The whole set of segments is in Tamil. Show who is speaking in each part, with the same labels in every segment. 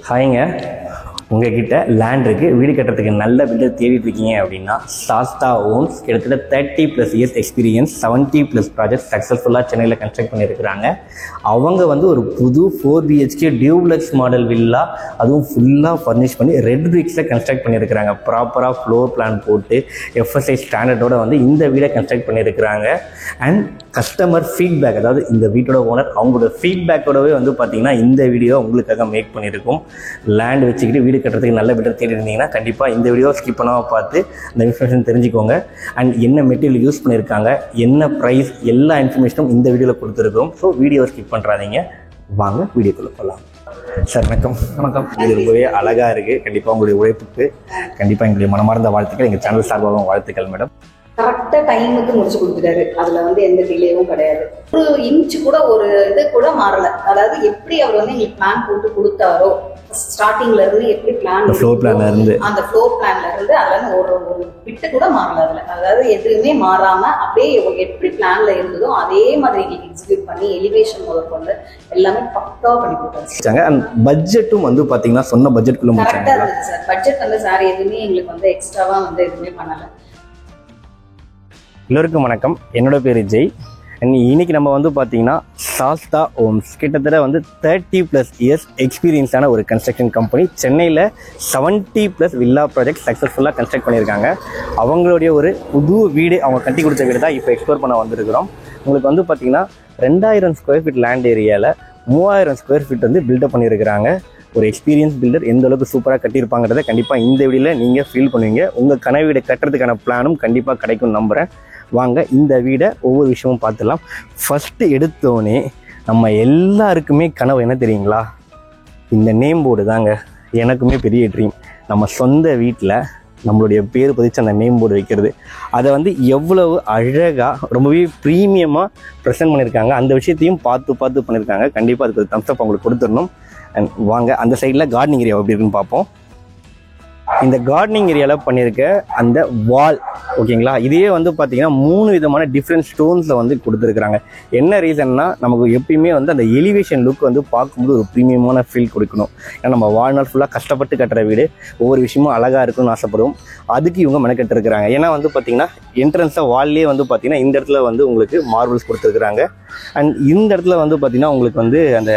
Speaker 1: ஹாய்ங்க, உங்ககிட்ட லேண்ட் இருக்குது, வீடு கட்டுறதுக்கு நல்ல பில்டர் தேடிட்டு இருக்கீங்க அப்படின்னா சாஸ்தா ஹோம்ஸ் கிட்டத்தட்ட 30+ இயர்ஸ் எக்ஸ்பீரியன்ஸ், 70+ ப்ராஜெக்ட் சக்ஸஸ்ஃபுல்லாக சென்னையில் கன்ஸ்ட்ரக்ட் பண்ணியிருக்கிறாங்க. அவங்க வந்து ஒரு புது 4 BHK டியூப்ளெக்ஸ் மாடல் வில்லா, அதுவும் ஃபுல்லாக ஃபர்னிஷ் பண்ணி ரெட் பிரிக்ஸில் கன்ஸ்ட்ரக்ட் பண்ணியிருக்கிறாங்க. ப்ராப்பராக ஃப்ளோர் பிளான் போட்டு FSI ஸ்டாண்டர்டோட வந்து இந்த வீடை கன்ஸ்ட்ரக்ட் பண்ணியிருக்கிறாங்க. அண்ட் கஸ்டமர் ஃபீட்பேக், அதாவது இந்த வீட்டோட ஓனர் அவங்களோட ஃபீட்பேக்கோடவே வந்து பார்த்தீங்கன்னா இந்த வீடியோ உங்களுக்காக மேக் பண்ணியிருக்கோம். லேண்ட் வச்சுக்கிட்டு வீடு கட்டுறதுக்கு நல்ல பில்டர் தேடி இருந்தீங்கன்னா கண்டிப்பாக இந்த வீடியோ ஸ்கிப் பண்ணாமல் பார்த்து அந்த இன்ஃபர்மேஷன் தெரிஞ்சுக்கோங்க. அண்ட் என்ன மெட்டீரியல் யூஸ் பண்ணியிருக்காங்க, என்ன ப்ரைஸ், எல்லா இன்ஃபர்மேஷனும் இந்த வீடியோவில் கொடுத்துருக்கோம். ஸோ வீடியோ ஸ்கிப் பண்ணுறாதீங்க, வாங்க வீடியோக்குள்ளே போகலாம். சார் வணக்கம். வணக்கம். இது ரொம்பவே அழகாக இருக்குது. கண்டிப்பாக உங்களுடைய உழைப்புக்கு கண்டிப்பாக எங்களுடைய மனமார்ந்த வாழ்த்துக்கள், எங்கள் சேனல் சார்பாகவும் வாழ்த்துக்கள் மேடம்.
Speaker 2: கரெக்டாக டைமுக்கு முடிச்சு கொடுத்துட்டாரு. அதில் வந்து எந்த டிலேவும் கிடையாது. ஒரு இன்ச்சு கூட ஒரு இது கூட மாறல. அதாவது எப்படி அவர் வந்து எங்களுக்கு பிளான் போட்டு கொடுத்தாரோ, ஸ்டார்டிங்ல இருந்து எப்படி பிளான்,
Speaker 1: ஃப்ளோர் பிளான்ல இருந்து
Speaker 2: அந்த ஃப்ளோர் பிளான்ல இருந்து அதில் ஒரு பிட்டு கூட மாறல. அதில் அதாவது எதுவுமே மாறாம அப்படியே எப்படி பிளான்ல இருந்ததோ அதே மாதிரி எங்களுக்கு எக்ஸிக்யூட் பண்ணி எலிவேஷன் முதல் கொண்டு எல்லாமே பக்காவா பண்ணி கொடுத்தாங்க.
Speaker 1: அண்ட் பட்ஜெட்டும் வந்து பார்த்தீங்கன்னா சொன்ன பட்ஜெட்குள்ள
Speaker 2: கரெக்டாக இருந்தது சார். பட்ஜெட் வந்து சார் எதுவுமே எங்களுக்கு வந்து எக்ஸ்ட்ராவா வந்து எதுவுமே பண்ணலை.
Speaker 1: எல்லோருக்கும் வணக்கம், என்னோட பேர் ஜெய். இன்னைக்கு நம்ம வந்து பார்த்தீங்கன்னா சாஸ்தா ஹோம்ஸ் கிட்டத்தட்ட வந்து 30+ இயர்ஸ் எக்ஸ்பீரியன்ஸான ஒரு கன்ஸ்ட்ரக்ஷன் கம்பெனி. சென்னையில் 70+ வில்லா ப்ராஜெக்ட் சக்ஸஸ்ஃபுல்லாக கன்ஸ்ட்ரக்ட் பண்ணியிருக்காங்க. அவங்களுடைய ஒரு புது வீடு, அவங்க கட்டி கொடுத்த வீடு தான் இப்போ எக்ஸ்ப்ளோர் பண்ண வந்திருக்கிறோம். உங்களுக்கு வந்து பார்த்தீங்கன்னா 2000 ஸ்கொயர் ஃபீட் லேண்ட் ஏரியாவில் 3000 ஸ்கொயர் ஃபீட் வந்து பில்டப் பண்ணியிருக்கிறாங்க. ஒரு எக்ஸ்பீரியன்ஸ் பில்டர் எந்த அளவுக்கு சூப்பராக கட்டியிருப்பாங்கிறத கண்டிப்பாக இந்த வீடியோவில் நீங்கள் ஃபீல் பண்ணுவீங்க. உங்கள் கனவு வீடை கட்டுறதுக்கான பிளானும் கண்டிப்பாக கிடைக்கும்னு நம்புகிறேன். வாங்க இந்த வீடை ஒவ்வொரு விஷயமும் பார்த்துடலாம். ஃபஸ்ட்டு எடுத்தோடனே நம்ம எல்லாருக்குமே கனவு என்ன தெரியுங்களா? இந்த நேம் போர்டு தாங்க எனக்குமே பெரிய ட்ரீம். நம்ம சொந்த வீட்டில் நம்மளுடைய பேர் பதிச்சு அந்த நேம் போர்டு வைக்கிறது, அதை வந்து எவ்வளவு அழகாக ரொம்பவே ப்ரீமியமாக ப்ரெசென்ட் பண்ணியிருக்காங்க. அந்த விஷயத்தையும் பார்த்து பண்ணியிருக்காங்க. கண்டிப்பாக அதுக்கு ஒரு தம்ஸ் அப் அவங்களுக்கு கொடுத்துடணும். அண்ட் வாங்க அந்த சைடில் கார்டனிங் ஏரியா எப்படி இருக்குன்னு பார்ப்போம். இந்த கார்டனிங் ஏரியாவில் பண்ணியிருக்க அந்த வால் ஓகேங்களா, இதையே வந்து பார்த்தீங்கன்னா 3 விதமான டிஃப்ரெண்ட் ஸ்டோன்ஸில் வந்து கொடுத்துருக்குறாங்க. என்ன ரீசன்னா, நமக்கு எப்பயுமே வந்து அந்த எலிவேஷன் லுக் வந்து பார்க்கும்போது ஒரு ப்ரீமியமான ஃபீல் கொடுக்கணும். ஏன்னா நம்ம வாழ்நாள் ஃபுல்லாக கஷ்டப்பட்டு கட்டுற வீடு ஒவ்வொரு விஷயமும் அழகாக இருக்குன்னு ஆசைப்படுவோம். அதுக்கு இவங்க மெனக்கெட்டுருக்குறாங்க. ஏன்னா வந்து பார்த்தீங்கன்னா என்ட்ரன்ஸாக வால்லே வந்து பார்த்தீங்கன்னா இந்த இடத்துல வந்து உங்களுக்கு மார்பிள்ஸ் கொடுத்துருக்குறாங்க. அண்ட் இந்த இடத்துல வந்து பார்த்தீங்கன்னா உங்களுக்கு வந்து அந்த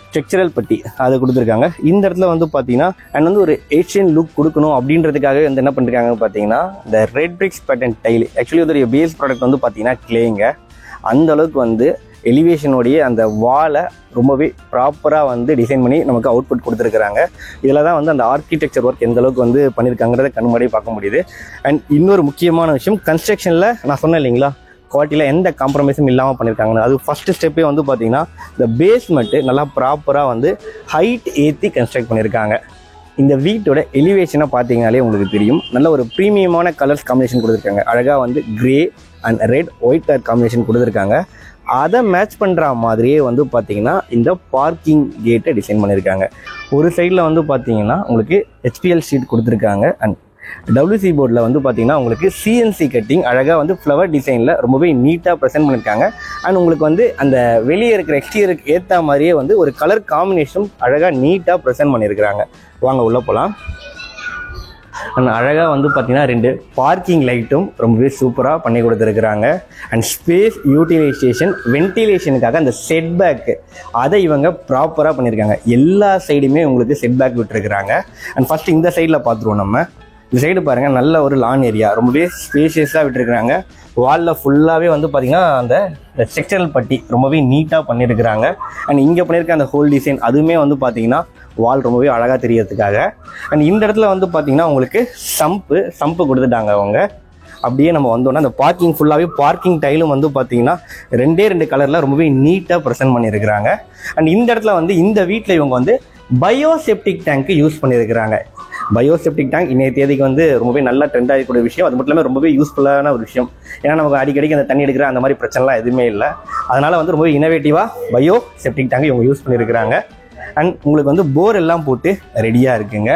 Speaker 1: ஸ்ட்ரக்சரல் பட்டி அதை கொடுத்துருக்காங்க. இந்த இடத்துல வந்து பார்த்தீங்கன்னா அண்ட் வந்து ஒரு ஏஷியன் லுக் கொடுக்கணும் அப்படின்றதுக்காக வந்து என்ன பண்ணிருக்காங்கன்னு பார்த்தீங்கன்னா இந்த red bricks pattern tile. Actually அதோடைய பேஸ் ப்ராடக்ட் வந்து பார்த்தீங்கன்னா கிளேங்க. அந்த அளவுக்கு வந்து எலிவேஷனோடைய அந்த வாலை ரொம்பவே ப்ராப்பராக வந்து டிசைன் பண்ணி நமக்கு அவுட்புட் கொடுத்துருக்குறாங்க. இதில் தான் வந்து அந்த ஆர்கிடெக்சர் ஒர்க் எந்த அளவுக்கு வந்து பண்ணியிருக்காங்கிறத கண்முன்னாடியே பார்க்க முடியுது. அண்ட் இன்னொரு முக்கியமான விஷயம், கன்ஸ்ட்ரக்ஷனில் நான் சொன்னேன் இல்லைங்களா, குவாலிட்டியில் எந்த காம்ப்ரமைஸும் இல்லாமல் பண்ணியிருக்காங்கன்னு. அது ஃபஸ்ட்டு ஸ்டெப்பே வந்து பார்த்தீங்கன்னா இந்த பேஸ்மெண்ட்டு நல்லா ப்ராப்பராக வந்து ஹைட் ஏற்றி கன்ஸ்ட்ரக்ட் பண்ணியிருக்காங்க. இந்த வீட்டோட எலிவேஷனை பார்த்தீங்கனாலே உங்களுக்கு தெரியும். நல்ல ஒரு ப்ரீமியமான கலர்ஸ் காம்பினேஷன் கொடுத்துருக்காங்க. அழகாக வந்து grey and red white colour combination கொடுத்துருக்காங்க. அதை மேட்ச் பண்ணுற மாதிரியே வந்து பார்த்தீங்கன்னா இந்த பார்க்கிங் கேட்டை டிசைன் பண்ணியிருக்காங்க. ஒரு சைடில் வந்து பார்த்தீங்கன்னா உங்களுக்கு HPL ஷீட் கொடுத்துருக்காங்க. அண்ட் WC போர்டில் வந்து பார்த்தீங்கன்னா உங்களுக்கு CNC கட்டிங் அழகாக வந்து ஃப்ளவர் டிசைனில் ரொம்பவே நீட்டாக ப்ரெசென்ட் பண்ணியிருக்காங்க. அண்ட் உங்களுக்கு வந்து அந்த வெளியே இருக்கிற எக்ஸ்டீரியருக்கு ஏற்ற மாதிரியே வந்து ஒரு கலர் காம்பினேஷன் அழகாக நீட்டாக ப்ரெசென்ட் பண்ணியிருக்கிறாங்க. வாங்க உள்ளே போகலாம். அண்ட் அழகாக வந்து பார்த்தீங்கன்னா 2 பார்க்கிங் லைட்டும் ரொம்பவே சூப்பராக பண்ணி கொடுத்துருக்குறாங்க. அண்ட் ஸ்பேஸ் யூட்டிலைசேஷன், வென்டிலேஷனுக்காக அந்த செட்பேக்கு அதை இவங்க ப்ராப்பராக பண்ணியிருக்காங்க. எல்லா சைடுமே உங்களுக்கு செட்பேக் விட்டுருக்குறாங்க. அண்ட் ஃபஸ்ட்டு இந்த சைடில் பார்த்துருவோம். நம்ம இந்த சைடு பாருங்கள், நல்ல ஒரு லான் ஏரியா ரொம்பவே ஸ்பேஷியஸாக விட்டுருக்குறாங்க. வாலில் ஃபுல்லாகவே வந்து பார்த்திங்கன்னா அந்த ஸ்ட்ரக்சரல் பட்டி ரொம்பவே நீட்டாக பண்ணியிருக்கிறாங்க. அண்ட் இங்கே பண்ணியிருக்க அந்த ஹோல் டிசைன் அதுவுமே வந்து பார்த்திங்கன்னா வால் ரொம்பவே அழகாக தெரியறதுக்காக. அண்ட் இந்த இடத்துல வந்து பார்த்திங்கன்னா உங்களுக்கு சம்பு கொடுத்துட்டாங்க அவங்க. அப்படியே நம்ம வந்தோன்னா அந்த பார்க்கிங் ஃபுல்லாகவே பார்க்கிங் டைலும் வந்து பார்த்தீங்கன்னா 2 கலரில் ரொம்பவே நீட்டாக ப்ரெசென்ட் பண்ணியிருக்கிறாங்க. அண்ட் இந்த இடத்துல வந்து இந்த வீட்டில் இவங்க வந்து பயோசெப்டிக் டேங்க்கு யூஸ் பண்ணியிருக்கிறாங்க. பயோசெப்டிக் டேங்க் இன்றைய தேதிக்கு வந்து ரொம்பவே நல்லா ட்ரெண்ட் ஆகக்கூடிய விஷயம். அது மட்டும் இல்லாமல் ரொம்பவே யூஸ்ஃபுல்லான ஒரு விஷயம். ஏன்னா நமக்கு அடிக்கடிக்கு அந்த தண்ணி எடுக்கிற அந்த மாதிரி பிரச்சனைலாம் எதுவுமே இல்லை. அதனால் வந்து ரொம்ப இனோவேட்டிவாக பயோசெப்டிக் டேங்க் இவங்க யூஸ் பண்ணியிருக்கிறாங்க. அண்ட் உங்களுக்கு வந்து போர் எல்லாம் போட்டு ரெடியாக இருக்குங்க.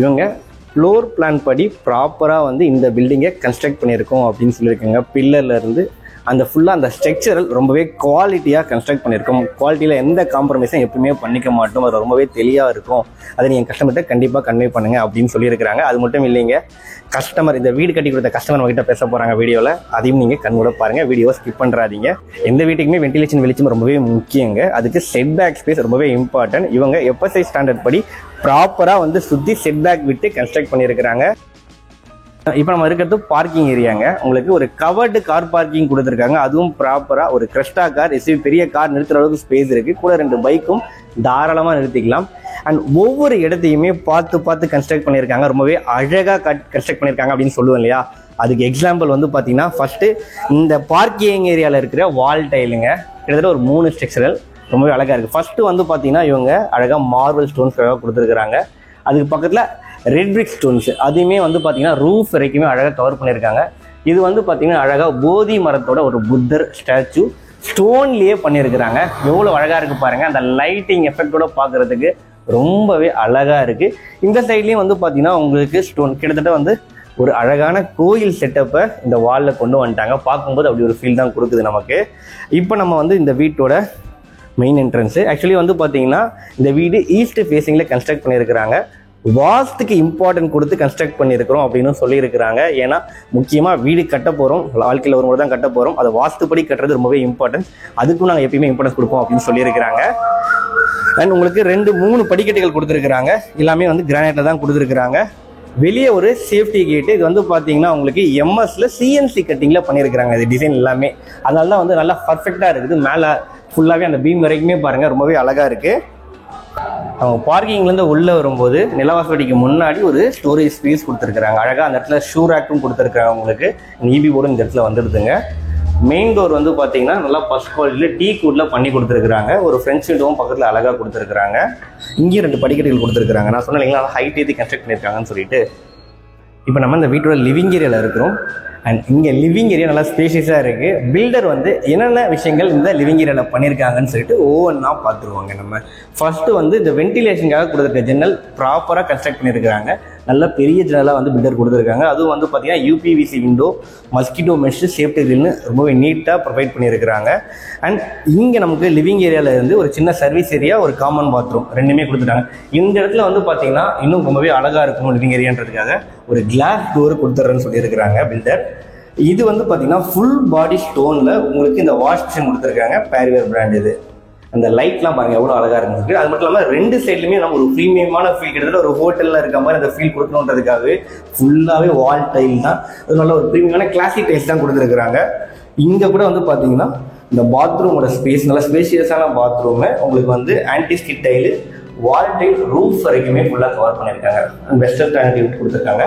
Speaker 1: இவங்க ஃப்ளோர் பிளான் படி ப்ராப்பராக வந்து இந்த பில்டிங்கை கன்ஸ்ட்ரக்ட் பண்ணியிருக்கோம் அப்படின்னு சொல்லியிருக்காங்க. பில்லர்லேருந்து அந்த ஃபுல்லாக அந்த ஸ்ட்ரக்சரல் ரொம்பவே குவாலிட்டியாக கன்ஸ்ட்ரக்ட் பண்ணியிருக்கோம். குவாலிட்டியில் எந்த காம்ப்ரமைஸும் எப்பவுமே பண்ணிக்க மாட்டோம். அது ரொம்பவே தெளிவாக இருக்கும். அதை நீங்கள் கஸ்டமர்கிட்ட கண்டிப்பாக கன்வே பண்ணுங்கள் அப்படின்னு சொல்லியிருக்கிறாங்க. அது மட்டும் இல்லைங்க, கஸ்டமர் இந்த வீடு கட்டி கொடுத்த கஸ்டமர் நம்மகிட்ட பேச போகிறாங்க வீடியோவில். அதையும் நீங்கள் கண்கூட பாருங்கள், வீடியோவை ஸ்கிப் பண்ணுறாதீங்க. எந்த வீட்டுக்குமே வென்டிலேஷன் வெளிச்சம் ரொம்பவே முக்கியங்க. அதுக்கு செட் பேக் ஸ்பேஸ் ரொம்பவே இம்பார்ட்டன்ட். இவங்க FSI ஸ்டாண்டர்ட் படி ப்ராப்பராக வந்து சுற்றி செட் பேக் விட்டு கன்ஸ்ட்ரக்ட் பண்ணியிருக்கிறாங்க. இப்போ நம்ம இருக்கிறது பார்க்கிங் ஏரியாங்க. உங்களுக்கு ஒரு கவர்டு கார் பார்க்கிங் கொடுத்துருக்காங்க. அதுவும் ப்ராப்பராக ஒரு கிரெஸ்டா கார், SUV பெரிய கார் நிறுத்துற அளவுக்கு ஸ்பேஸ் இருக்குது. கூட 2 பைக்கும் தாராளமாக நிறுத்திக்கலாம். அண்ட் ஒவ்வொரு இடத்தையுமே பார்த்து கன்ஸ்ட்ரக்ட் பண்ணியிருக்காங்க. ரொம்பவே அழகாக கன்ஸ்ட்ரக்ட் பண்ணியிருக்காங்க அப்படின்னு சொல்லுவேன் இல்லையா. அதுக்கு எக்ஸாம்பிள் வந்து பார்த்தீங்கன்னா, ஃபஸ்ட்டு இந்த பார்க்கிங் ஏரியாவில் இருக்கிற வால் டைலுங்க, கிட்டத்தட்ட ஒரு 3 ஸ்ட்ரக்சரல் ரொம்பவே அழகாக இருக்குது. ஃபஸ்ட்டு வந்து பார்த்தீங்கன்னா இவங்க அழகாக மார்பிள் ஸ்டோன்ஸ் அழகாக கொடுத்துருக்குறாங்க. அதுக்கு பக்கத்தில் ரெட் பிரிக் ஸ்டோன்ஸ், அதையுமே வந்து பார்த்தீங்கன்னா ரூஃப் வரைக்குமே அழகாக கவர் பண்ணியிருக்காங்க. இது வந்து பார்த்தீங்கன்னா அழகாக போதி மரத்தோட ஒரு புத்தர் ஸ்டாச்சு ஸ்டோன்லேயே பண்ணியிருக்கிறாங்க. எவ்வளோ அழகாக இருக்குது பாருங்கள். அந்த லைட்டிங் எஃபெக்டோட பார்க்குறதுக்கு ரொம்பவே அழகாக இருக்குது. இந்த சைட்லேயும் வந்து பார்த்தீங்கன்னா உங்களுக்கு ஸ்டோன் கிட்டத்தட்ட வந்து ஒரு அழகான கோயில் செட்டப்பை இந்த வாலில் கொண்டு வந்துட்டாங்க. பார்க்கும்போது அப்படி ஒரு ஃபீல் தான் கொடுக்குது நமக்கு. இப்போ நம்ம வந்து இந்த வீட்டோட மெயின் என்ட்ரன்ஸு ஆக்சுவலி வந்து பார்த்தீங்கன்னா இந்த வீடு ஈஸ்ட் ஃபேஸிங்கில் கன்ஸ்ட்ரக்ட் பண்ணியிருக்கிறாங்க. வாஸ்துக்கு இம்பார்ட்டன்ட் கொடுத்து கன்ஸ்ட்ரக்ட் பண்ணியிருக்கிறோம் அப்படின்னு சொல்லியிருக்கிறாங்க. ஏன்னா முக்கியமாக வீடு கட்ட போகிறோம், வாழ்க்கையில் ஒரு முறை தான் கட்ட போகிறோம். அதை வாஸ்துப்படி கட்டுறது ரொம்பவே இம்பார்ட்டன்ட். அதுக்கும் நாங்கள் எப்பயுமே இம்பார்ட்டன்ஸ் கொடுப்போம் அப்படின்னு சொல்லியிருக்கிறாங்க. அண்ட் உங்களுக்கு 2-3 படிக்கட்டுகள் கொடுத்துருக்குறாங்க. எல்லாமே வந்து கிரானைட்ல தான் கொடுத்துருக்குறாங்க. வெளியே ஒரு சேஃப்டி கேட்டு. இது வந்து பார்த்தீங்கன்னா உங்களுக்கு எம்எஸ்ல CNC கட்டிங்கில் பண்ணியிருக்கிறாங்க. இது டிசைன் எல்லாமே அதனால தான் வந்து நல்லா பர்ஃபெக்டாக இருக்குது. மேலே ஃபுல்லாகவே அந்த பீம் வரைக்குமே பாருங்கள் ரொம்பவே அழகாக இருக்குது. அவங்க பார்க்கிங்லேருந்து உள்ளே வரும்போது நிலவாசப்படிக்கு முன்னாடி ஒரு ஸ்டோரேஜ் ஸ்பேஸ் கொடுத்துருக்குறாங்க. அழகாக அந்த இடத்துல ஷூ ரேக்கும் கொடுத்துருக்காங்க. உங்களுக்கு EB போர்டும் இந்த இடத்துல வந்துடுதுங்க. மெயின் டோர் வந்து பார்த்தீங்கன்னா நல்லா ஃபர்ஸ்ட் குவாலிட்டியில் டீக் வுட்டில் பண்ணி கொடுத்துருக்குறாங்க. ஒரு ஃப்ரெண்ட்ஸ் விண்டோவும் பக்கத்தில் அழகாக கொடுத்துருக்குறாங்க. இங்கேயும் 2 படிக்கட்டுகள் கொடுத்துருக்குறாங்க. நான் சொன்னேன் இல்லைங்களா, ஹைட் ஏற்றி கன்ஸ்ட்ரக்ட் பண்ணியிருக்காங்கன்னு சொல்லிட்டு. இப்போ நம்ம இந்த வீட்டோட லிவிங் ஏரியாவில் இருக்கிறோம். அண்ட் இங்கே லிவிங் ஏரியா நல்லா ஸ்பேஷியஸாக இருக்குது. பில்டர் வந்து என்னென்ன விஷயங்கள் இந்த லிவிங் ஏரியாவில் பண்ணியிருக்காங்கன்னு சொல்லிட்டு ஒவ்வொன்றா பார்த்துருவாங்க. நம்ம ஃபர்ஸ்ட்டு வந்து இந்த வென்டிலேஷனுக்காக கொடுத்துருக்க ஜன்னல் ப்ராப்பராக கன்ஸ்ட்ரக்ட் பண்ணியிருக்கிறாங்க. நல்ல பெரிய ஜன்னலாக வந்து பில்டர் கொடுத்துருக்காங்க. அதுவும் வந்து பார்த்தீங்கன்னா UPVC window, mosquito mesh, safety கிரில்னு ரொம்பவே நீட்டாக ப்ரொவைட் பண்ணியிருக்கிறாங்க. அண்ட் இங்கே நமக்கு லிவிங் ஏரியாவில் இருந்து ஒரு சின்ன சர்வீஸ் ஏரியா, ஒரு காமன் பாத்ரூம் 2மே கொடுத்துட்டாங்க. இந்த இடத்துல வந்து பார்த்தீங்கன்னா இன்னும் ரொம்பவே அழகாக இருக்கணும் லிவிங் ஏரியான்றதுக்காக ஒரு கிளாஸ் டோர் கொடுத்துட்றேன்னு சொல்லியிருக்கிறாங்க பில்டர். இது வந்து பார்த்தீங்கன்னா ஃபுல் பாடி ஸ்டோனில் உங்களுக்கு இந்த வாஷ் மிஷின் கொடுத்துருக்காங்க. பேரிவேர் பிராண்ட். இது அந்த லைட்லாம் பாருங்கள் எவ்வளோ அழகாக இருந்துருக்கு. அது மட்டும் இல்லாமல் 2 சைட்லையுமே நம்ம ஒரு ப்ரீமியமான ஃபீல், கிட்டத்தட்ட ஒரு ஹோட்டலில் இருக்க மாதிரி அந்த ஃபீல் கொடுக்கணுன்றதுக்காகவே ஃபுல்லாகவே வால் டைல் தான். அது நல்ல ஒரு ப்ரீமியமான கிளாசிக் டைல்ஸ் தான் கொடுத்துருக்குறாங்க. இங்கே கூட வந்து பார்த்தீங்கன்னா இந்த பாத்ரூமோட ஸ்பேஸ் நல்ல ஸ்பேஷியஸான பாத்ரூமு. உங்களுக்கு வந்து ஆன்டிஸ்கிட் டைலு, வால் டைல், ரூஃப் வரைக்குமே ஃபுல்லாக கவர் பண்ணியிருக்காங்க. வெஸ்டர்ன் ஸ்டாண்டர்ட் கொடுத்துருக்காங்க.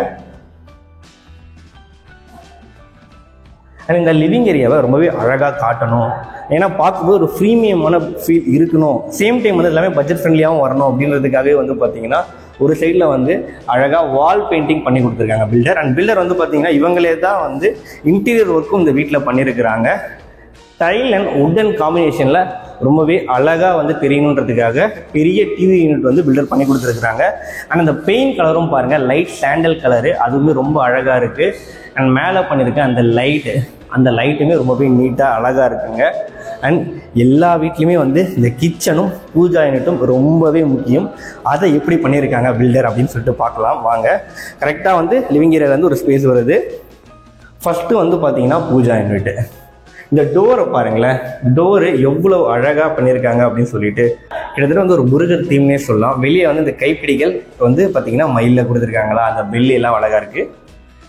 Speaker 1: அண்ட் இந்த லிவிங் ஏரியாவை ரொம்பவே அழகாக காட்டணும். ஏன்னா பார்க்கும்போது ஒரு ப்ரீமியமான ஃபீல் இருக்கணும். சேம் டைம் வந்து எல்லாமே பட்ஜெட் ஃப்ரெண்ட்லியாகவும் வரணும் அப்படின்றதுக்காகவே வந்து பார்த்தீங்கன்னா ஒரு சைடில் வந்து அழகாக வால் பெயிண்டிங் பண்ணி கொடுத்துருக்காங்க பில்டர். அண்ட் பில்டர் வந்து பார்த்தீங்கன்னா இவங்களே தான் வந்து இன்டீரியர் ஒர்க்கும் இந்த வீட்டில் பண்ணியிருக்கிறாங்க. டைல் அண்ட் உட்டன் காம்பினேஷனில் ரொம்பவே அழகாக வந்து தெரியணுன்றதுக்காக பெரிய டிவி யூனிட் வந்து பில்டர் பண்ணி கொடுத்துருக்குறாங்க. அண்ட் அந்த பெயிண்ட் கலரும் பாருங்கள் லைட் சாண்டல் கலரு, அதுவுமே ரொம்ப அழகாக இருக்குது. அண்ட் மேலே பண்ணியிருக்க அந்த லைட்டுமே ரொம்பவே நீட்டாக அழகாக இருக்குங்க. அண்ட் எல்லா வீட்லேயுமே வந்து இந்த கிச்சனும் பூஜா யூனிட்டும் ரொம்பவே முக்கியம். அதை எப்படி பண்ணியிருக்காங்க பில்டர் அப்படின்னு சொல்லிட்டு பார்க்கலாம் வாங்க. கரெக்டாக வந்து லிவிங் ஏரியாவிலேருந்து ஒரு ஸ்பேஸ் வருது. ஃபஸ்ட்டு வந்து பார்த்தீங்கன்னா பூஜா யூனிட். இந்த டோரை பாருங்களேன், டோரு எவ்வளோ அழகாக பண்ணியிருக்காங்க அப்படின்னு சொல்லிட்டு. கிட்டத்தட்ட வந்து ஒரு முருகர் தீம்னே சொல்லலாம். வெளியே வந்து இந்த கைப்பிடிகள் வந்து பார்த்தீங்கன்னா மயிலில் கொடுத்துருக்காங்களா, அந்த பெல்லி எல்லாம் அழகாக இருக்குது.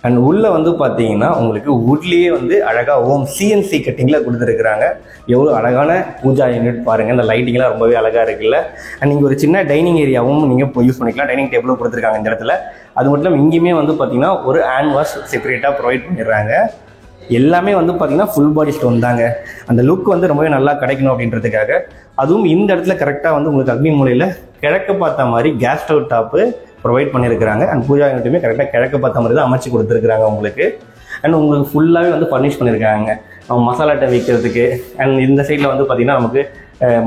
Speaker 1: அண்ட் உள்ளே வந்து பார்த்தீங்கன்னா உங்களுக்கு வுட்லேயே வந்து அழகாக ஓம் CNC கட்டிங்கில் கொடுத்துருக்குறாங்க. எவ்வளோ அழகான பூஜா யூனிட் பாருங்கள். இந்த லைட்டிங்லாம் ரொம்பவே அழகாக இருக்குல்ல. அண்ட் இங்கே ஒரு சின்ன டைனிங் ஏரியாவும் நீங்கள் யூஸ் பண்ணிக்கலாம். டைனிங் டேபிளும் கொடுத்துருக்காங்க இந்த இடத்துல. அது மட்டும் இல்லாமல் இங்கேயுமே வந்து பார்த்தீங்கன்னா ஒரு ஹேண்ட் வாஷ் செப்பரேட்டாக ப்ரொவைட் பண்ணிடுறாங்க. எல்லாமே வந்து பார்த்தீங்கன்னா ஃபுல் பாடி ஸ்டோன் தாங்க. அந்த லுக் வந்து ரொம்பவே நல்லா கிடைக்கணும் அப்படின்றதுக்காக. அதுவும் இந்த இடத்துல கரெக்டாக வந்து உங்களுக்கு அக்னி மூலையில் கிழக்க பார்த்த மாதிரி கேஸ் ஸ்டவ் டாப்பு ப்ரொவைட் பண்ணியிருக்கிறாங்க. அண்ட் பூஜா யூனிட்டுமே கரெக்டாக கிழக்க பார்த்த மாதிரி தான் அமைச்சு கொடுத்துருக்குறாங்க உங்களுக்கு. அண்ட் உங்களுக்கு ஃபுல்லாகவே வந்து ஃபர்னிஷ் பண்ணியிருக்காங்க. மசாலாட்டை வைக்கிறதுக்கு. அண்ட் இந்த சைடில் வந்து பார்த்திங்கன்னா நமக்கு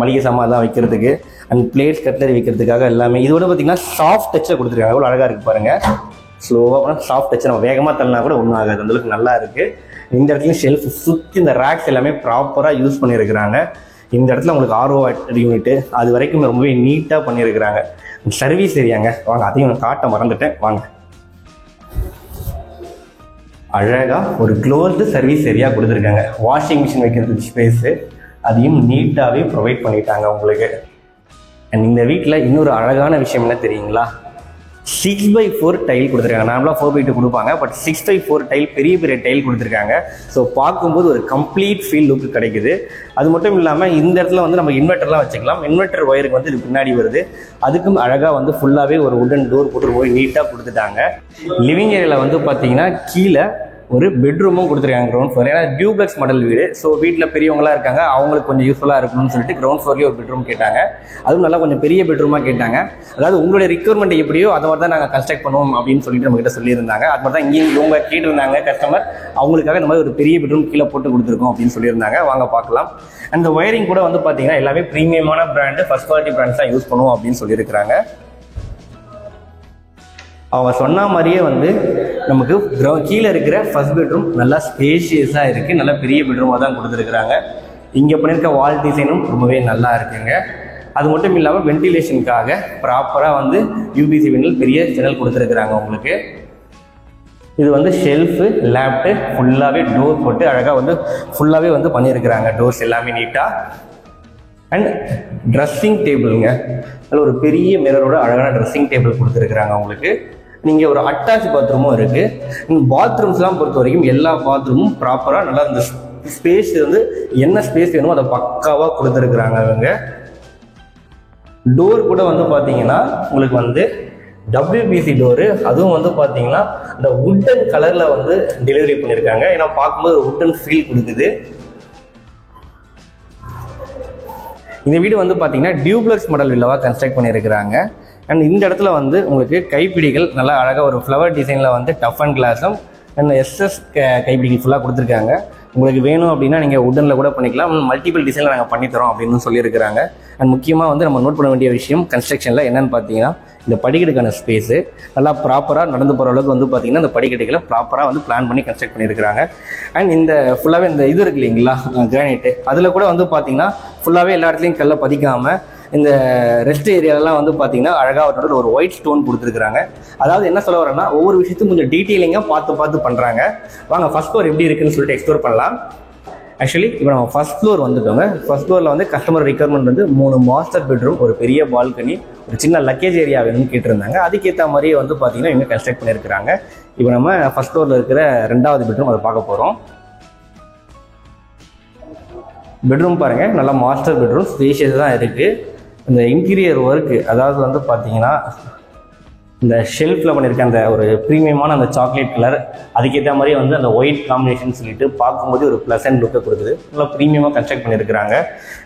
Speaker 1: மளிகை சாமான் வைக்கிறதுக்கு அண்ட் பிளேட்ஸ் கட்லரி வைக்கிறதுக்காக எல்லாமே. இதோட பார்த்திங்கன்னா சாஃப்ட் டச்சில் கொடுத்துருக்காங்க. எவ்வளோ அழகாக இருக்குது பாருங்கள். ஸ்லோவாக சாஃப்ட் டச் நம்ம வேகமாக தள்ளினா கூட ஒன்றும் ஆகாது. அந்தளவுக்கு நல்லா இருக்குது. இந்த இடத்துலையும் ஷெல்ஃப் சுற்றி இந்த ரேக்ஸ் எல்லாமே ப்ராப்பராக யூஸ் பண்ணியிருக்கிறாங்க. இந்த இடத்துல உங்களுக்கு RO வாட்டர் யூனிட்டு அது வரைக்கும் ரொம்பவே நீட்டாக பண்ணியிருக்கிறாங்க. சர்வீஸ் ஏரியாங்க, வாங்க அதையும் காட்ட மறந்துட்டேன், வாங்க. அழகாக ஒரு க்ளோஸ்டு சர்வீஸ் ஏரியா கொடுத்துருக்காங்க. வாஷிங் மிஷின் வைக்கிறதுக்கு ஸ்பேஸு அதையும் நீட்டாகவே ப்ரொவைட் பண்ணிட்டாங்க உங்களுக்கு. அண்ட் இந்த வீட்டில் இன்னொரு அழகான விஷயம் என்ன தெரியுங்களா, 6x4 டைல் கொடுத்துருக்காங்க. நார்மலாக 4x2 கொடுப்பாங்க, பட் 6x4 டைல் பெரிய பெரிய டைல் கொடுத்துருக்காங்க. ஸோ பார்க்கும்போது ஒரு கம்ப்ளீட் ஃபீல் லுக்கு கிடைக்குது. அது மட்டும் இல்லாமல் இந்த இடத்துல வந்து நம்ம இன்வெர்டர்லாம் வச்சுக்கலாம். இன்வெர்டர் ஒயருக்கு வந்து இது பின்னாடி வருது. அதுக்கும் அழகாக வந்து ஃபுல்லாகவே ஒரு உடன் டோர் போட்டு போய் நீட்டாக கொடுத்துட்டாங்க. லிவிங் ஏரியாவில் வந்து பார்த்தீங்கன்னா கீழே ஒரு பெட்ரூமும் கொடுத்துருக்காங்க கிரவுண்ட் ஃப்ளோர். ஏன்னா டியூப்ளெக்ஸ் மாடல் வீடு, ஸோ வீட்டில் பெரியவங்களாம் இருக்காங்க, அவங்களுக்கு கொஞ்சம் யூஸ்ஃபுல்லாக இருக்கணும்னு சொல்லிட்டு கிரவுண்ட் ஃப்ளோர்லேயே ஒரு பெட்ரூம் கேட்டாங்க. அதுவும் நல்லா கொஞ்சம் பெரிய பெட்ரூமாக கேட்டாங்க. அதாவது உங்களுடைய ரிக்வயர்மெண்ட் எப்படியோ அதை மாதிரி தான் நாங்கள் கன்ஸ்ட்ரக்ட் பண்ணுவோம் அப்படின்னு சொல்லிட்டு நம்மகிட்ட சொல்லியிருந்தாங்க. அது மாதிரி தான் இங்கேயும் இவங்க கேட்டிருந்தாங்க கஸ்டமர். அவங்களுக்காக இந்த மாதிரி ஒரு பெரிய பெட்ரூம் கீழே போட்டு கொடுத்துருக்கோம் அப்படின்னு சொல்லியிருந்தாங்க. வாங்க பார்க்கலாம். அந்த ஒயரிங் கூட வந்து பார்த்தீங்கன்னா எல்லாமே ப்ரீமியமான பிராண்டு, ஃபர்ஸ்ட் குவாலிட்டி பிராண்ட்ஸ் தான் யூஸ் பண்ணுவோம் அப்படின்னு சொல்லியிருக்கிறாங்க. அவங்க சொன்ன மாதிரியே வந்து நமக்கு கீழே இருக்கிற ஃபர்ஸ்ட் பெட்ரூம் நல்லா ஸ்பேஷியஸாக இருக்குது, நல்லா பெரிய பெட்ரூமாக தான் கொடுத்துருக்குறாங்க. இங்கே பண்ணியிருக்க வால் டிசைனும் ரொம்பவே நல்லா இருக்குங்க. அது மட்டும் இல்லாமல் வென்டிலேஷனுக்காக ப்ராப்பராக வந்து யூபிசி விண்டல் பெரிய ஜன்னல் கொடுத்துருக்குறாங்க உங்களுக்கு. இது வந்து ஷெல்ஃபு லேப்டு ஃபுல்லாகவே டோர் போட்டு அழகாக வந்து ஃபுல்லாகவே வந்து பண்ணியிருக்கிறாங்க. டோர்ஸ் எல்லாமே நீட்டாக. அண்ட் ட்ரெஸ்ஸிங் டேபிளுங்க, அதில் ஒரு பெரிய மிரரோட அழகான ட்ரெஸ்ஸிங் டேபிள் கொடுத்துருக்குறாங்க உங்களுக்கு. நீங்கள் ஒரு அட்டாச் பாத்ரூமும் இருக்குது. பாத்ரூம்ஸ்லாம் பொறுத்த வரைக்கும் எல்லா பாத்ரூமும் ப்ராப்பராக நல்லா இந்த ஸ்பேஸ் வந்து என்ன ஸ்பேஸ் வேணுமோ அதை பக்காவாக கொடுத்துருக்குறாங்க அவங்க. டோர் கூட வந்து பார்த்தீங்கன்னா உங்களுக்கு வந்து WPC டோரு, அதுவும் வந்து பார்த்தீங்கன்னா இந்த வுட்டன் கலரில் வந்து டெலிவரி பண்ணியிருக்காங்க. ஏன்னா பார்க்கும்போது வுட்டன் ஃபீல் கொடுக்குது. இந்த வீடு வந்து பார்த்தீங்கன்னா டியூப்ளெக்ஸ் மாடல் வில்லாவாக கன்ஸ்ட்ரக்ட் பண்ணியிருக்கிறாங்க. அண்ட் இந்த இடத்துல வந்து உங்களுக்கு கைப்பிடிகள் நல்லா அழகாக ஒரு ஃப்ளவர் டிசைனில் வந்து டஃப் அண்ட் கிளாஸும் அண்ட் SS கைப்பிடிகள் ஃபுல்லாக கொடுத்துருக்காங்க. உங்களுக்கு வேணும் அப்படின்னா நீங்கள் உடனில் கூட பண்ணிக்கலாம். மல்டிபிள் டிசைனில் நாங்கள் பண்ணித்தரோம் அப்படின்னு சொல்லியிருக்கிறாங்க. அண்ட் முக்கியமாக வந்து நம்ம நோட் பண்ண வேண்டிய விஷயம் கன்ஸ்ட்ரக்ஷனில் என்னென்னு பார்த்தீங்கன்னா இந்த படிக்கட்டுக்கான ஸ்பேஸு நல்லா ப்ராப்பராக நடந்து போகிற அளவுக்கு வந்து பார்த்தீங்கன்னா இந்த படிக்கட்டுகளை ப்ராப்பராக வந்து பிளான் பண்ணி கன்ஸ்ட்ரக்ட் பண்ணியிருக்கிறாங்க. அண்ட் இந்த ஃபுல்லாகவே இந்த இது இருக்கு இல்லைங்களா கிரானைட்டு, அதில் கூட வந்து பார்த்தீங்கன்னா ஃபுல்லாகவே எல்லா இடத்துலையும் கல்லை பதிக்காமல் இந்த ரெஸ்ட் ஏரியாலலாம் வந்து பார்த்தீங்கன்னா அழகாக ஒரு ஒயிட் ஸ்டோன் கொடுத்துருக்குறாங்க. அதாவது என்ன சொல்ல வரேன்னா ஒவ்வொரு விஷயத்துக்கும் கொஞ்சம் டீட்டெயிலிங்காக பார்த்து பண்ணுறாங்க. வாங்க ஃபர்ஸ்ட் ஃப்ளோர் எப்படி இருக்குன்னு சொல்லிட்டு எக்ஸ்ப்ளோர் பண்ணலாம். ஆக்சுவலி இப்போ நம்ம ஃபர்ஸ்ட் ஃப்ளோர் வந்துட்டோங்க. ஃபர்ஸ்ட் ஃப்ளோரில் வந்து கஸ்டமர் ரிக்வயர்மெண்ட் வந்து 3 மாஸ்டர் பெட்ரூம், ஒரு பெரிய பால்கனி, ஒரு சின்ன லக்கேஜ் ஏரியா வேணும்னு கேட்டிருந்தாங்க. அதுக்கேற்ற மாதிரியே வந்து பார்த்தீங்கன்னா இன்னும் கன்ஸ்ட்ரக்ட் பண்ணியிருக்கிறாங்க. இப்போ நம்ம ஃபர்ஸ்ட் ஃப்ளோரில் இருக்கிற 2வது பெட்ரூம் அதை பார்க்க போகிறோம். பெட்ரூம் பாருங்கள், நல்லா மாஸ்டர் பெட்ரூம், ஸ்பேஷியஸ் தான் இருக்குது. இந்த இன்டீரியர் ஒர்க்கு, அதாவது வந்து பார்த்தீங்கன்னா இந்த ஷெல்ஃபில் பண்ணியிருக்க அந்த ஒரு ப்ரீமியமான அந்த சாக்லேட் கலர், அதுக்கேற்ற மாதிரி வந்து அந்த ஒயிட் காம்பினேஷன் சொல்லிட்டு பார்க்கும்போது ஒரு ப்ளசன்ட் லுக்கை கொடுக்குது. நல்லா ப்ரீமியமாக கன்ஸ்ட்ரக்ட் பண்ணியிருக்கிறாங்க.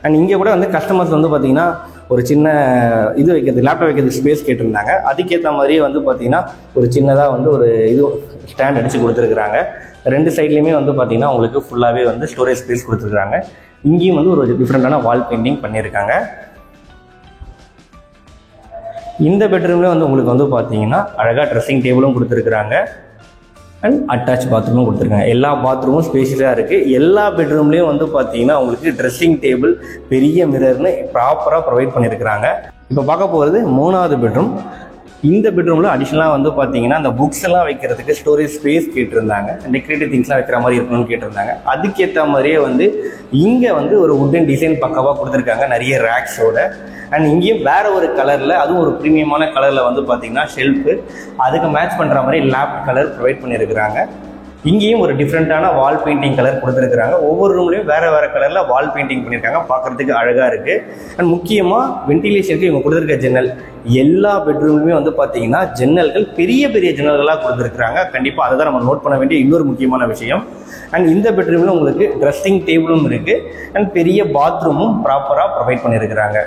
Speaker 1: அண்ட் இங்கே கூட வந்து கஸ்டமர்ஸ் வந்து பார்த்தீங்கன்னா ஒரு சின்ன இது வைக்கிறது, லேப்டாப் வைக்கிறது ஸ்பேஸ் கேட்டிருந்தாங்க. அதுக்கேற்ற மாதிரியே வந்து பார்த்தீங்கன்னா ஒரு சின்னதாக வந்து ஒரு இது ஸ்டாண்ட் அடித்து கொடுத்துருக்குறாங்க. 2 சைட்லேயுமே வந்து பார்த்தீங்கன்னா உங்களுக்கு ஃபுல்லாகவே வந்து ஸ்டோரேஜ் ஸ்பேஸ் கொடுத்துருக்குறாங்க. இங்கேயும் வந்து ஒரு டிஃப்ரெண்ட்டான வால் பெயிண்டிங் பண்ணியிருக்காங்க. இந்த பெட்ரூமில் வந்து உங்களுக்கு வந்து பார்த்தீங்கன்னா அழகாக ட்ரெஸ்ஸிங் டேபிளும் கொடுத்துருக்குறாங்க. அண்ட் அட்டாச் பாத்ரூமும் கொடுத்துருக்காங்க. எல்லா பாத்ரூமும் ஸ்பேஷியஸாக இருக்குது. எல்லா பெட்ரூம்லேயும் வந்து பார்த்தீங்கன்னா உங்களுக்கு ட்ரெஸ்ஸிங் டேபிள், பெரிய மிரர்னு ப்ராப்பராக ப்ரொவைட் பண்ணியிருக்கிறாங்க. இப்போ பார்க்க போகிறது 3வது பெட்ரூம். இந்த பெட்ரூமில் அடிஷ்னலாக வந்து பார்த்தீங்கன்னா அந்த புக்ஸ் எல்லாம் வைக்கிறதுக்கு ஸ்டோரேஜ் ஸ்பேஸ் கேட்டிருந்தாங்க. டெக்கரேட்டிவ் திங்ஸ்லாம் வைக்கிற மாதிரி இருக்கணும்னு கேட்டிருந்தாங்க. அதுக்கேற்ற மாதிரியே வந்து இங்கே வந்து ஒரு வுட்டன் டிசைன் பக்காவாக கொடுத்துருக்காங்க, நிறைய ரேக்ஸோட. அண்ட் இங்கேயும் வேறு ஒரு கலரில், அதுவும் ஒரு ப்ரீமியமான கலரில் வந்து பார்த்தீங்கன்னா ஷெல்ஃபு, அதுக்கு மேட்ச் பண்ணுற மாதிரி லேப் கலர் ப்ரொவைட் பண்ணியிருக்கிறாங்க. இங்கேயும் ஒரு டிஃப்ரெண்ட்டான வால் பெயிண்டிங் கலர் கொடுத்துருக்குறாங்க. ஒவ்வொரு ரூம்லையும் வேறு கலரில் வால் பெயிண்டிங் பண்ணியிருக்காங்க, பார்க்குறதுக்கு அழகாக இருக்குது. அண்ட் முக்கியமாக வென்டிலேஷனுக்கு இவங்க கொடுத்துருக்க ஜன்னல், எல்லா பெட்ரூம்லையுமே வந்து பார்த்தீங்கன்னா ஜன்னல்கள் பெரிய பெரிய ஜன்னல்களாக கொடுத்துருக்குறாங்க. கண்டிப்பாக அதை தான் நம்ம நோட் பண்ண வேண்டிய இன்னொரு முக்கியமான விஷயம். அண்ட் இந்த பெட்ரூமில் உங்களுக்கு ட்ரெஸ்ஸிங் டேபிளும் இருக்குது. அண்ட் பெரிய பாத்ரூமும் ப்ராப்பராக ப்ரொவைட் பண்ணியிருக்கிறாங்க.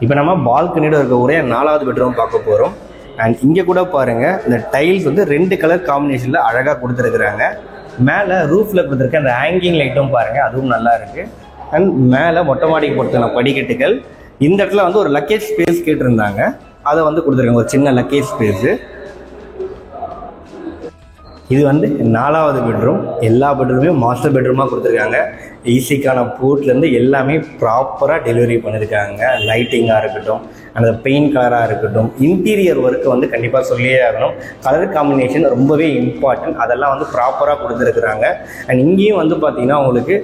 Speaker 1: இப்போ நம்ம பால்கனியோட இருக்க ஒரே 4வது பெட்ரூம் பார்க்க போகிறோம். அண்ட் இங்கே கூட பாருங்கள், இந்த டைல்ஸ் வந்து 2 கலர் காம்பினேஷனில் அழகாக கொடுத்துருக்குறாங்க. மேலே ரூஃபில் கொடுத்துருக்க அந்த ஹேங்கிங் லைட்டும் பாருங்கள், அதுவும் நல்லா இருக்குது. அண்ட் மேலே மொட்டை மாடிக்கு பொறுத்தான படிக்கட்டுகள். இந்த இடத்துல வந்து ஒரு லக்கேஜ் ஸ்பேஸ் கேட்டிருந்தாங்க, அதை வந்து கொடுத்துருக்காங்க, ஒரு சின்ன லக்கேஜ் ஸ்பேஸு. இது வந்து 4வது பெட்ரூம். எல்லா பெட்ரூமே மாஸ்டர் பெட்ரூமாக கொடுத்துருக்காங்க. ஈஸிக்கான போர்ட்லேருந்து எல்லாமே ப்ராப்பராக டெலிவரி பண்ணியிருக்காங்க. லைட்டிங்காக இருக்கட்டும், அந்த பெயிண்ட் கலராக இருக்கட்டும், இன்டீரியர் ஒர்க்கு வந்து கண்டிப்பாக சொல்லியே ஆகணும். கலர் காம்பினேஷன் ரொம்பவே இம்பார்ட்டன்ட், அதெல்லாம் வந்து ப்ராப்பராக கொடுத்துருக்குறாங்க. அண்ட் இங்கேயும் வந்து பார்த்திங்கன்னா உங்களுக்கு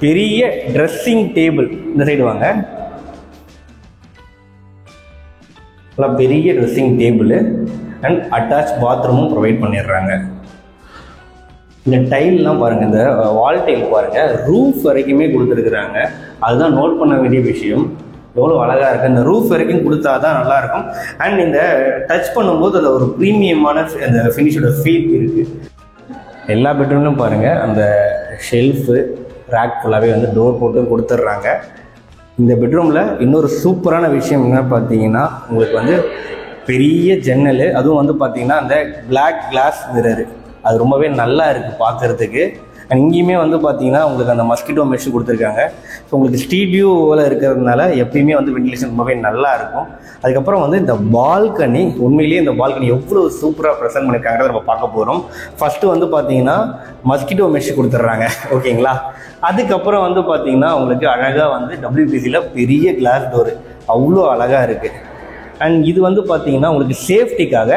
Speaker 1: பெரிய ட்ரெஸ்ஸிங் டேபிள், இந்த சைடு வாங்க, பெரிய ட்ரெஸ்ஸிங் டேபிள் அண்ட் அட்டாச் பாத்ரூமும் ப்ரொவைட் பண்ணிடுறாங்க. இந்த டைல்லாம் பாருங்கள், இந்த வால் டைல் பாருங்கள், ரூஃப் வரைக்குமே கொடுத்துருக்குறாங்க. அதுதான் நோட் பண்ண வேண்டிய விஷயம். எவ்வளோ அழகாக இருக்குது, இந்த ரூஃப் வரைக்கும் கொடுத்தா தான் நல்லாயிருக்கும். அண்ட் இந்த டச் பண்ணும்போது அதில் ஒரு ப்ரீமியமான அந்த ஃபினிஷோட ஃபீல் இருக்குது. எல்லா பெட்ரூம்லையும் பாருங்கள், அந்த ஷெல்ஃபு ரேக் ஃபுல்லாகவே வந்து டோர் போட்டு கொடுத்துட்றாங்க. இந்த பெட்ரூமில் இன்னொரு சூப்பரான விஷயம் என்ன பார்த்தீங்கன்னா, உங்களுக்கு வந்து பெரிய ஜன்னல், அதுவும் வந்து பார்த்தீங்கன்னா அந்த பிளாக் கிளாஸ் மிரரு, அது ரொம்பவே நல்லா இருக்குது பார்க்குறதுக்கு. அண்ட் இங்கேயுமே வந்து பார்த்தீங்கன்னா உங்களுக்கு அந்த மஸ்கிட்டோ மெஷ் கொடுத்துருக்காங்க. ஸோ உங்களுக்கு ஸ்டீடியோவில் இருக்கிறதுனால எப்பயுமே வந்து வென்டிலேஷன் ரொம்பவே நல்லா இருக்கும். அதுக்கப்புறம் வந்து இந்த பால்கனி, உண்மையிலேயே இந்த பால்கனி எவ்வளோ சூப்பராக ப்ரெசென்ட் பண்ணியிருக்காங்கிறத நம்ம பார்க்க போகிறோம். ஃபஸ்ட்டு வந்து பார்த்தீங்கன்னா மஸ்கிட்டோ மெஷ் கொடுத்துட்றாங்க, ஓகேங்களா. அதுக்கப்புறம் வந்து பார்த்தீங்கன்னா உங்களுக்கு அழகாக வந்து WPCயில் பெரிய கிளாஸ் டோரு, அவ்வளோ அழகாக இருக்குது. அண்ட் இது வந்து பார்த்தீங்கன்னா உங்களுக்கு சேஃப்டிக்காக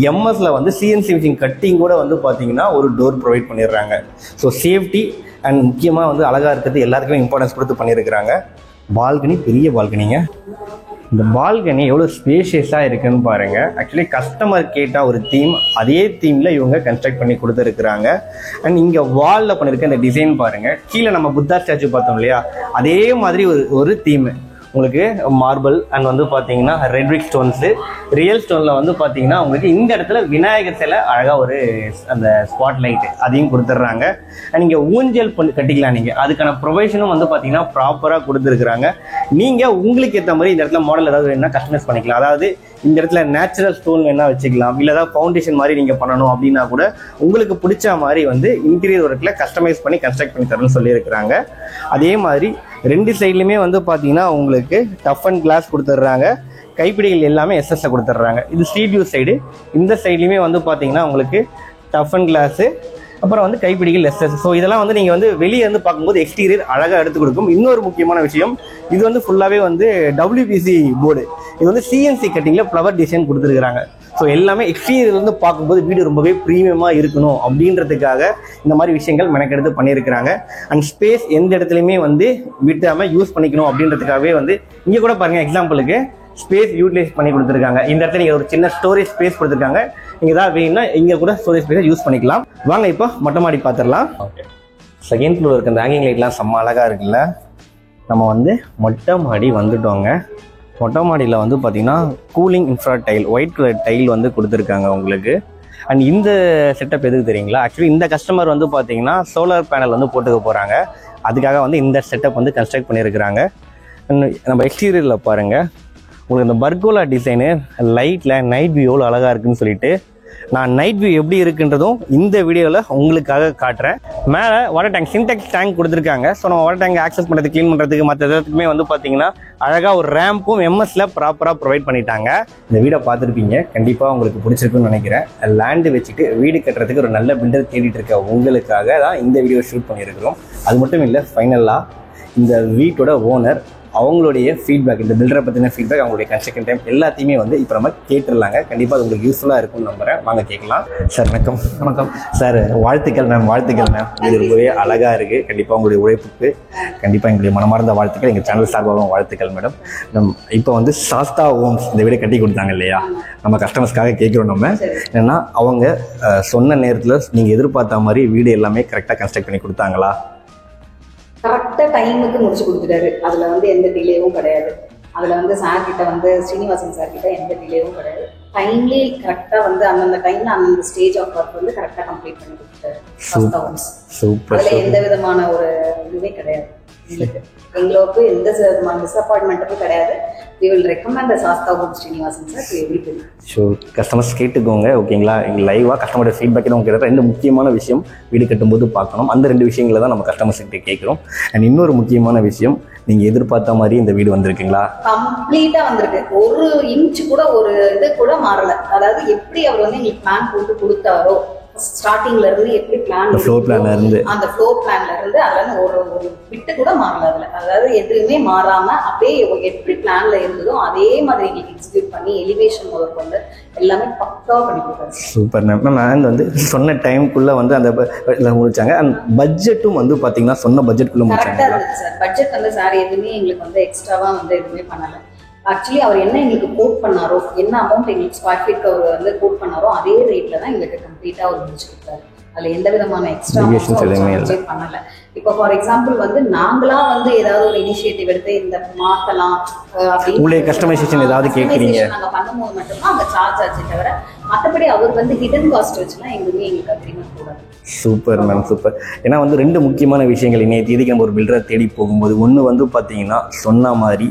Speaker 1: எம்எஸ்ல வந்து சிஎன்சி மிஷின் கட்டிங் கூட வந்து பார்த்தீங்கன்னா ஒரு டோர் ப்ரொவைட் பண்ணிடுறாங்க. ஸோ சேஃப்டி அண்ட் முக்கியமாக வந்து அழகாக இருக்கிறது எல்லாருக்குமே இம்பார்ட்டன்ஸ் கொடுத்து பண்ணியிருக்கிறாங்க. பால்கனி, பெரிய பால்கனிங்க. இந்த பால்கனி எவ்வளோ ஸ்பேஷியஸாக இருக்குன்னு பாருங்கள். ஆக்சுவலி கஸ்டமர் கேட்டால் ஒரு தீம், அதே தீமில் இவங்க கன்ஸ்ட்ரக்ட் பண்ணி கொடுத்துருக்குறாங்க. அண்ட் இங்கே வாலில் பண்ணியிருக்க இந்த டிசைன் பாருங்கள். கீழே நம்ம புத்தா ஸ்டாச்சு பார்த்தோம் இல்லையா, அதே மாதிரி ஒரு தீமு உங்களுக்கு மார்பிள் அண்ட் வந்து பார்த்தீங்கன்னா ரெட்ரிக் ஸ்டோன்ஸு, ரியல் ஸ்டோனில் வந்து பார்த்தீங்கன்னா உங்களுக்கு இந்த இடத்துல விநாயகர் சிலை அழகாக ஒரு அந்த ஸ்பாட் லைட்டு அதையும் கொடுத்துட்றாங்க. அண்ட் இங்கே ஊஞ்சல் கட்டிக்கலாம் நீங்கள், அதுக்கான ப்ரொவைஷனும் வந்து பார்த்தீங்கன்னா ப்ராப்பராக கொடுத்துருக்குறாங்க. நீங்கள் உங்களுக்கு ஏற்ற மாதிரி இந்த இடத்துல மாடல் ஏதாவது வேணுன்னா கஸ்டமைஸ் பண்ணிக்கலாம். அதாவது இந்த இடத்துல நேச்சுரல் ஸ்டோன் வேணால் வச்சுக்கலாம், இல்லை ஏதாவது ஃபவுண்டேஷன் மாதிரி நீங்கள் பண்ணணும் அப்படின்னா கூட உங்களுக்கு பிடிச்ச மாதிரி வந்து இன்டீரியர் ஒர்க்கில் கஸ்டமைஸ் பண்ணி கன்ஸ்ட்ரக்ட் பண்ணி தரணும்னு சொல்லியிருக்கிறாங்க. அதே மாதிரி 2 சைட்லையுமே வந்து பார்த்தீங்கன்னா உங்களுக்கு டஃப் அண்ட் கிளாஸ் கொடுத்துட்றாங்க. கைப்பிடிகள் எல்லாமே எஸ்எஸ்ல கொடுத்துட்றாங்க. இது ஸ்ட்ரீட் வியூ சைடு. இந்த சைட்லையுமே வந்து பார்த்தீங்கன்னா உங்களுக்கு டஃப் அண்ட் கிளாஸு, அப்புறம் வந்து கைப்பிடிகள் எஸ்எஸ். ஸோ இதெல்லாம் வந்து நீங்கள் வந்து வெளியே வந்து பார்க்கும்போது எக்ஸ்டீரியர் அழகாக எடுத்து கொடுக்கும். இன்னொரு முக்கியமான விஷயம், இது வந்து ஃபுல்லாகவே வந்து WPC போர்டு, இது வந்து சிஎன்சி கட்டிங்கில் ஃப்ளவர் டிசைன் கொடுத்துருக்குறாங்க. ஸோ எல்லாமே எக்ஸ்டீரியர்லேருந்து பார்க்கும்போது வீடு ரொம்பவே ப்ரீமியமாக இருக்கணும் அப்படின்றதுக்காக இந்த மாதிரி விஷயங்கள் மெனக்கெடுத்து பண்ணியிருக்கிறாங்க. அண்ட் ஸ்பேஸ் எந்த இடத்துலையுமே வந்து விட்டாமல் யூஸ் பண்ணிக்கணும் அப்படின்றதுக்காகவே வந்து இங்கே கூட பாருங்கள், எக்ஸாம்பிளுக்கு ஸ்பேஸ் யூட்டிலைஸ் பண்ணி கொடுத்துருக்காங்க. இந்த இடத்துல நீங்கள் ஒரு சின்ன ஸ்டோரேஜ் ஸ்பேஸ் கொடுத்துருக்காங்க. நீங்கள் ஏதாவது வேணும்னா இங்கே கூட ஸ்டோரேஜ் ஸ்பேஸை யூஸ் பண்ணிக்கலாம். வாங்க இப்போ மொட்டை மாடி பார்த்துடலாம். ஓகே, செகண்ட் ஃப்ளோர் இருக்க அந்த ஹேங்கிங் லைட்லாம் செம்ம அழகாக இருக்குல்ல. நம்ம வந்து மொட்டை மாடி வந்துட்டோங்க. மொட்டை மாடியில் வந்து பார்த்தீங்கன்னா cooling infra tile, white colour tile வந்து கொடுத்துருக்காங்க உங்களுக்கு. அண்ட் இந்த செட்டப் எதுக்கு தெரியுங்களா? ஆக்சுவலி இந்த கஸ்டமர் வந்து பார்த்தீங்கன்னா சோலார் பேனல் வந்து போட்டுக்க போகிறாங்க. அதுக்காக வந்து இந்த செட்டப் வந்து கன்ஸ்ட்ரக்ட் பண்ணியிருக்கிறாங்க. நம்ம எக்ஸ்டீரியரில் பாருங்கள், உங்களுக்கு இந்த பர்கோலா டிசைனு லைட்டில் நைட் வியூ எவ்வளோ அழகாக இருக்குன்னு சொல்லிட்டு நான் நைட் வியூ எப்படி இருக்குன்றதும் இந்த வீடியோவில் உங்களுக்காக காட்டுறேன். மேலே வாட்டர் டேங்க், சின்டெக்ஸ் டேங்க் கொடுத்துருக்காங்க. ஸோ நம்ம வாட்டர் டேங்க் ஆக்சஸ் பண்ணுறதுக்கு, க்ளீன் பண்ணுறதுக்கு, மற்ற எல்லாத்துக்குமே வந்து பார்த்தீங்கன்னா அழகாக ஒரு ரேம்பும் எம்எஸ்ல ப்ராப்பராக ப்ரொவைட் பண்ணிட்டாங்க. இந்த வீடை பார்த்துருப்பீங்க, கண்டிப்பாக உங்களுக்கு பிடிச்சிருக்குன்னு நினைக்கிறேன். லேண்டு வச்சுட்டு வீடு கட்டுறதுக்கு ஒரு நல்ல பில்டர் தேடிட்டு இருக்க உங்களுக்காக தான் இந்த வீடியோ ஷூட் பண்ணியிருக்கிறோம். அது மட்டும் இல்லை, ஃபைனலாக இந்த வீட்டோட ஓனர் அவங்களுடைய ஃபீட்பேக், இந்த பில்டரை பற்றின ஃபீட்பேக், அவங்களுடைய கன்ஸ்ட்ரக்ஷன் டைம் எல்லாத்தையுமே வந்து இப்போ நம்ம கேட்டுடலாங்க. கண்டிப்பாக அது உங்களுக்கு யூஸ்ஃபுல்லாக இருக்கும்னு நம்புகிறேன். வாங்க கேட்கலாம். சார் வணக்கம். வணக்கம் சார், வாழ்த்துக்கள் மேம். வாழ்த்துக்கள் மேம், இது ரொம்பவே அழகாக இருக்குது. கண்டிப்பாக உங்களுடைய உழைப்புக்கு கண்டிப்பாக எங்களுடைய மனமார்ந்த வாழ்த்துக்கள், எங்கள் சேனல் சார்பாகவும் வாழ்த்துக்கள் மேடம். இப்போ வந்து சாஸ்தா ஹோம்ஸ் இந்த வீடை கட்டி கொடுத்தாங்க இல்லையா, நம்ம கஸ்டமர்ஸ்க்காக கேட்குறோம். நம்ம என்னென்னா அவங்க சொன்ன நேரத்தில் நீங்கள் எதிர்பார்த்த மாதிரி வீடு எல்லாமே கரெக்டாக கன்ஸ்ட்ரக்ட் பண்ணி கொடுத்தாங்களா?
Speaker 2: கரெக்டாக டைமுக்கு முடிச்சு கொடுத்துட்டாரு. அதில் வந்து எந்த டிலேவும் கிடையாது. அதில் வந்து சார் கிட்ட வந்து ஸ்ரீனிவாசன் சார் கிட்ட எந்த டிலேவும் கிடையாது. டைம்லி கரெக்டாக வந்து அந்தந்த டைமில் அந்தந்த ஸ்டேஜ் ஆஃப் ஒர்க் வந்து கரெக்டாக கம்ப்ளீட் பண்ணி கொடுத்துட்டாரு.
Speaker 1: சூப்பர்.
Speaker 2: அதில் எந்த விதமான ஒரு இதுவே கிடையாது. எங்களுக்கு எந்த விதமான டிசப்பாயின்மெண்ட்டுமே கிடையாது. We will recommend the Shasta Homes Srinivasan sir to everybody. Show
Speaker 1: customers கேட்டுக்கோங்க, ஓகேங்களா? எங்கள் லைவாக கஸ்டமரோட ஃபீட்பேக் தான் உங்களுக்கு 2 முக்கியமான விஷயம் வீடு கட்டும்போது பார்க்கணும். அந்த 2 விஷயங்களை தான் நம்ம கஸ்டமர்ஸ் கிட்ட கேட்குறோம். அண்ட் இன்னொரு முக்கியமான விஷயம், நீங்கள் எதிர்பார்த்த மாதிரி இந்த வீடு வந்திருக்குங்களா?
Speaker 2: கம்ப்ளீட்டா வந்திருக்கு. ஒரு இன்ச் கூட ஒரு இது கூட மாறல. அதாவது எப்படி அவர் வந்து எங்களுக்கு பிளான் போட்டு கொடுத்தாரோ, ஸ்டார்டிங்ல இருந்து எப்படி பிளான்,
Speaker 1: ஃப்ளோர் பிளான்ல இருந்து
Speaker 2: அந்த ஃப்ளோர் பிளான்ல இருந்து அதுல ஒரு பிட்டு கூட மாறல அதுல. அதாவது எதுவுமே மாறாம அப்படியே எப்படி பிளான்ல இருந்ததோ அதே மாதிரி எங்களுக்கு எக்ஸிக்யூட் பண்ணி எலிவேஷன் முதற்கொண்டு எல்லாமே பக்காவா பண்ணி கொடுத்தாரு.
Speaker 1: Super ma'am. மேம் வந்து சொன்ன டைமுக்குள்ள வந்து அந்த முடிச்சாங்க. அண்ட் பட்ஜெட்டும் வந்து பாத்தீங்கன்னா சொன்ன பட்ஜெட்டுக்குள்ள முடிச்சாங்க.
Speaker 2: கரெக்டா இருந்துச்சு சார். பட்ஜெட் வந்து சார் எதுவுமே எங்களுக்கு வந்து எக்ஸ்ட்ராவா வந்து எதுவுமே பண்ணல. ஆக்சுவலி அவர் என்ன எங்களுக்கு கோட் பண்ணாரோ, என்ன அமௌண்ட் எங்களுக்கு ஸ்கொயர் ஃபீட் அவர் வந்து கோட் பண்ணாரோ அதே ரேட்ல தான் எங்களுக்கு கம்ப்ளீட்டா அவர் முடிச்சு கொடுத்தாரு. அதுல எந்த விதமான எக்ஸ்ட்ரா பண்ணல. இப்போ ஃபார் எக்ஸாம்பிள் வந்து நாங்களா வந்து ஏதாவது ஒரு இனிஷியேட்டிவ் எடுத்து இந்த மாத்தலாம் அப்படின்னு
Speaker 1: கஸ்டமைசேஷன் ஏதாவது கேக்குறீங்க
Speaker 2: நாங்க பண்ணும்போது மட்டும்தான் அங்க சார்ஜ் ஆச்சு தவிர மற்றபடி அவர் வந்து ஹிடன் காஸ்ட் வச்சுலாம் எங்களுமே எங்களுக்கு அக்ரிமெண்ட் கூடாது.
Speaker 1: Super ma'am, super. ஏன்னா வந்து ரெண்டு முக்கியமான விஷயங்கள் இன்னைய தேதிக்கு நம்ம ஒரு பில்டரை தேடி போகும்போது, ஒன்று வந்து பார்த்தீங்கன்னா சொன்ன மாதிரி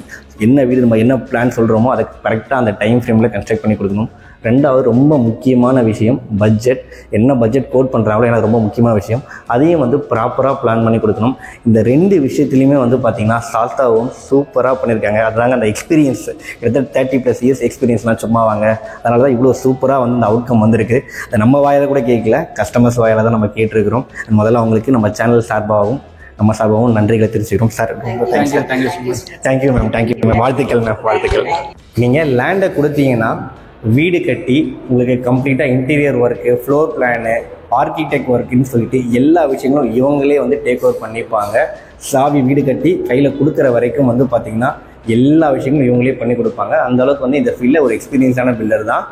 Speaker 1: என்ன வீடு நம்ம என்ன பிளான் சொல்கிறோமோ அதை கரெக்டாக அந்த டைம் ஃப்ரேமில் கன்ஸ்ட்ரக்ட் பண்ணி கொடுக்கணும். ரெண்டாவது ரொம்ப முக்கியமான விஷயம் பட்ஜெட். என்ன பட்ஜெட் கோட் பண்ணுறாங்களோ எனக்கு ரொம்ப முக்கியமான விஷயம், அதையும் வந்து ப்ராப்பராக பிளான் பண்ணி கொடுக்கணும். இந்த ரெண்டு விஷயத்துலையுமே வந்து பார்த்திங்கன்னா சாஸ்தாவும் சூப்பராக பண்ணியிருக்காங்க. அதுதாங்க அந்த எக்ஸ்பீரியன்ஸ், கிட்டத்தட்ட 30+ இயர்ஸ் எக்ஸ்பீரியன்ஸ்லாம் சும்மா வாங்க. அதனால தான் இவ்வளோ சூப்பராக வந்து இந்த அவுட்கம் வந்திருக்கு. அதை நம்ம வாயில கூட கேட்கல, கஸ்டமர்ஸ் வாயில தான் நம்ம கேட்டிருக்கிறோம். முதல்ல அவங்களுக்கு நம்ம சேனல் சார்பாகவும் நம்ம சார்பாகவும் நன்றிகளை தெரிவிச்சுக்கிறோம் sir. Thank you ma'am, thank you ma'am. வாழ்த்துக்கள் மேம், வாழ்த்துக்கள். நீங்கள் லேண்டை கொடுத்தீங்கன்னா வீடு கட்டி உங்களுக்கு கம்ப்ளீட்டாக interior work, floor plan, architect ஒர்க்குன்னு சொல்லிட்டு எல்லா விஷயங்களும் இவங்களே வந்து டேக் ஓவர் பண்ணிப்பாங்க. சாவி வீடு கட்டி கையில் கொடுக்குற வரைக்கும் வந்து பார்த்திங்கன்னா எல்லா விஷயங்களும் இவங்களே பண்ணி கொடுப்பாங்க. அந்தளவுக்கு வந்து இந்த ஃபீல்டில் ஒரு எக்ஸ்பீரியன்ஸான பில்டர் தான்.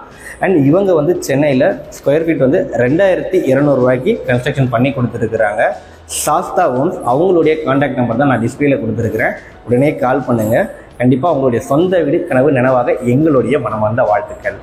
Speaker 1: அண்ட் இவங்க வந்து சென்னையில் ஸ்கொயர் ஃபீட் வந்து 2200 ரூபாய்க்கு கன்ஸ்ட்ரக்ஷன் பண்ணி கொடுத்துருக்குறாங்க. சாஸ்தா ஹோம்ஸ், அவங்களுடைய கான்டாக்ட் நம்பர் தான் நான் டிஸ்பிளேல கொடுத்துருக்குறேன். உடனே கால் பண்ணுங்கள். கண்டிப்பாக உங்களுடைய சொந்த வீடு கனவு நினைவாக எங்களுடைய மனமார்ந்த வாழ்த்துக்கள்.